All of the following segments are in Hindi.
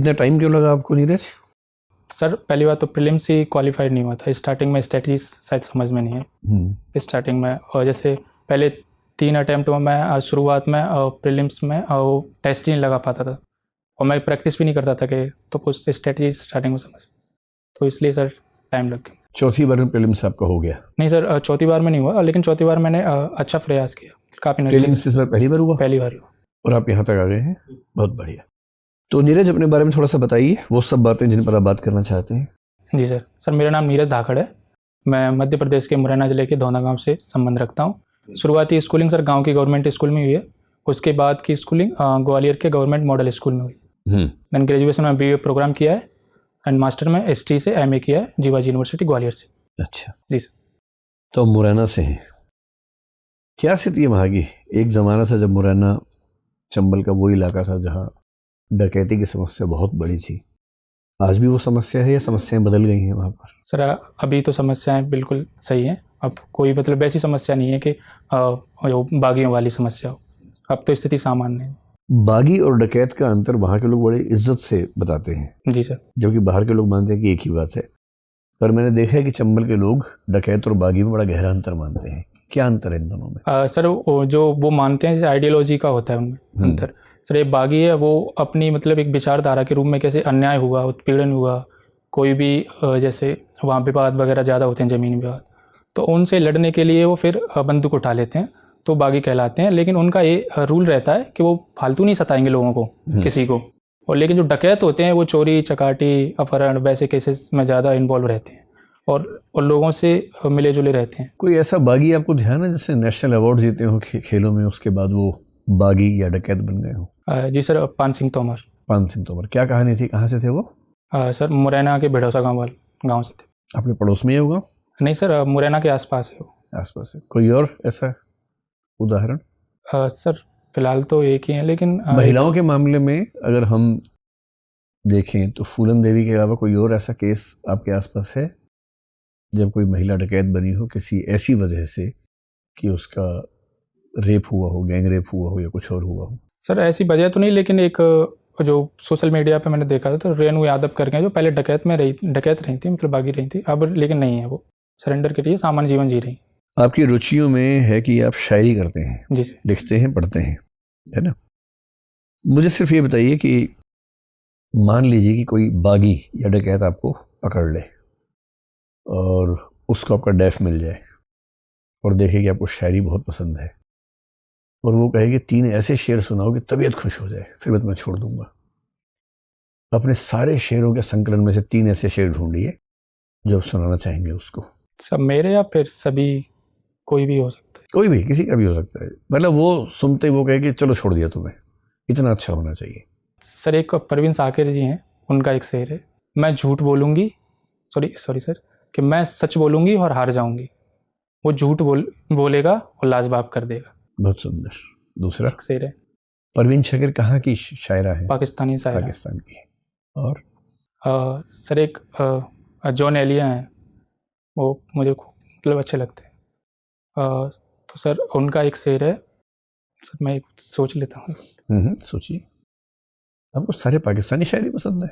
इतना टाइम क्यों लगा आपको नीरज? सर पहली बात तो प्रीलिम्स ही क्वालिफाइड नहीं हुआ था, स्टार्टिंग में स्ट्रेटजी शायद समझ में नहीं है स्टार्टिंग में। और जैसे पहले 3 अटैम्प्ट में मैं शुरुआत में प्रीलिम्स में टेस्ट ही नहीं लगा पाता था, और मैं प्रैक्टिस भी नहीं करता था कि तो कुछ स्ट्रेटजी स्टार्टिंग में समझ, तो इसलिए सर टाइम लग गया। चौथी बार में प्रीलिम्स आपका हो गया? नहीं सर, चौथी बार में नहीं हुआ, लेकिन चौथी बार मैंने अच्छा प्रयास किया, काफ़ी। प्रीलिम्स इस बार पहली बार हुआ? पहली बार हुआ। और आप यहाँ तक आ गए हैं, बहुत बढ़िया। तो नीरज अपने बारे में थोड़ा सा बताइए, वो सब बातें जिन पर आप बात करना चाहते हैं। जी सर, मेरा नाम नीरज धाकड़ है। मैं मध्य प्रदेश के मुरैना जिले के धौना गांव से संबंध रखता हूँ। शुरुआती स्कूलिंग सर गांव की गवर्नमेंट स्कूल में हुई है, उसके बाद की स्कूलिंग ग्वालियर के गवर्नमेंट मॉडल स्कूल में हुई। देन ग्रेजुएशन में BA प्रोग्राम किया है एंड मास्टर में ST से MA किया है जीवाजी यूनिवर्सिटी ग्वालियर से। अच्छा जी सर। तो मुरैना से हैं, क्या स्थिति है वहाँ की? एक ज़माना था जब मुरैना चंबल का वो इलाका था जहाँ डकैती की समस्या बहुत बड़ी थी। आज भी वो समस्या है या समस्याएं बदल गई हैं वहाँ पर? सर अभी तो समस्याएं बिल्कुल सही हैं, अब कोई मतलब ऐसी समस्या नहीं है कि जो बागियों वाली समस्या हो, अब तो स्थिति सामान्य है। बागी और डकैत का अंतर वहाँ के लोग बड़े इज्जत से बताते हैं। जी सर। जबकि बाहर के लोग मानते हैं कि एक ही बात है, पर मैंने देखा है कि चंबल के लोग डकैत और बागी में बड़ा गहरा अंतर मानते हैं। क्या अंतर है इन दोनों में? सर जो वो मानते हैं आइडियोलॉजी का होता है उनमें अंतर। सर एक बागी है वो अपनी मतलब एक विचारधारा के रूप में कैसे अन्याय हुआ, उत्पीड़न हुआ, कोई भी जैसे वहाँ विवाद वगैरह ज़्यादा होते हैं, ज़मीन विवाद, तो उनसे लड़ने के लिए वो फिर बंदूक उठा लेते हैं, तो बागी कहलाते हैं। लेकिन उनका ये रूल रहता है कि वो फालतू नहीं सताएंगे लोगों को, किसी को। और लेकिन जो डकैत होते हैं वो चोरी चकाटी अपहरण वैसे केसेस में ज़्यादा इन्वॉल्व रहते हैं और लोगों से मिले जुले रहते हैं। कोई ऐसा बागी आपको ध्यान है जिससे नेशनल अवार्ड जीते हो खेलों में, उसके बाद वो बागी या डकैत बन गए हो? जी सर, पान सिंह तोमर। पान सिंह तोमर, क्या कहानी थी, कहाँ से थे वो? सर मुरैना के भिड़ौसा गाँव से थे। आपके पड़ोस में ही होगा? नहीं सर, मुरैना के आसपास है वो। आसपास है। कोई और ऐसा उदाहरण? सर फिलहाल तो एक ही है, लेकिन महिलाओं के मामले में अगर हम देखें तो फूलन देवी के अलावा कोई और ऐसा केस आपके आसपास है जब कोई महिला डकैत बनी हो किसी ऐसी वजह से कि उसका रेप हुआ हो, गैंग रेप हुआ हो या कुछ और हुआ हो? सर ऐसी वजह तो नहीं, लेकिन एक जो सोशल मीडिया पे मैंने देखा था तो रेणु यादव करके जो पहले डकैत रही थी, मतलब बागी रही थी, अब लेकिन नहीं है, वो सरेंडर के लिए सामान्य जीवन जी रही। आपकी रुचियों में है कि आप शायरी करते हैं? जी सर। लिखते हैं, पढ़ते हैं, है ना? मुझे सिर्फ ये बताइए कि मान लीजिए कि कोई बागी या डकैत आपको पकड़ ले और उसको आपका डेफ मिल जाए और देखे कि आपको शायरी बहुत पसंद है और वो कहे कि 3 ऐसे शेर सुनाओ कि तबीयत खुश हो जाए, फिर मैं तुम्हें छोड़ दूंगा। अपने सारे शेरों के संकलन में से 3 ऐसे शेर ढूंढिए जो आप सुनाना चाहेंगे उसको। सब मेरे या फिर सभी? कोई भी हो सकता है। कोई भी, किसी का भी हो सकता है, मतलब वो सुनते ही वो कहे कि चलो छोड़ दिया तुम्हें, इतना अच्छा होना चाहिए। सर एक परवीन साकिर जी हैं, उनका एक शेर है, मैं झूठ बोलूँगी, सॉरी सर, कि मैं सच बोलूँगी और हार जाऊँगी, वो झूठ बोलेगा और लाजवाब कर देगा। बहुत सुंदर। दूसरा एक शेर है। परवीन शाकिर कहाँ की शायरा है? पाकिस्तानी शायरा। पाकिस्तान की है। और सर एक जॉन एलिया हैं, वो मुझे मतलब अच्छे लगते हैं। तो सर उनका एक शेर है, सर मैं सोच लेता हूँ। सोचिए। आपको सारे पाकिस्तानी शायरी पसंद है?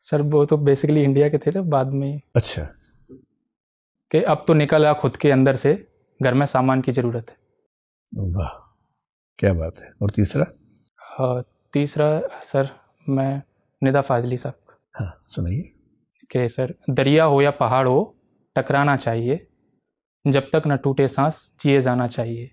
सर वो तो बेसिकली इंडिया के थे ना, बाद में। अच्छा। कि अब तो निकला खुद के अंदर से, घर में सामान की ज़रूरत है। वाह, क्या बात है। और तीसरा? तीसरा सर मैं निदा फाजली साहब। हाँ सुनाइए। कि सर दरिया हो या पहाड़ हो टकराना चाहिए, जब तक न टूटे सांस जिए जाना चाहिए।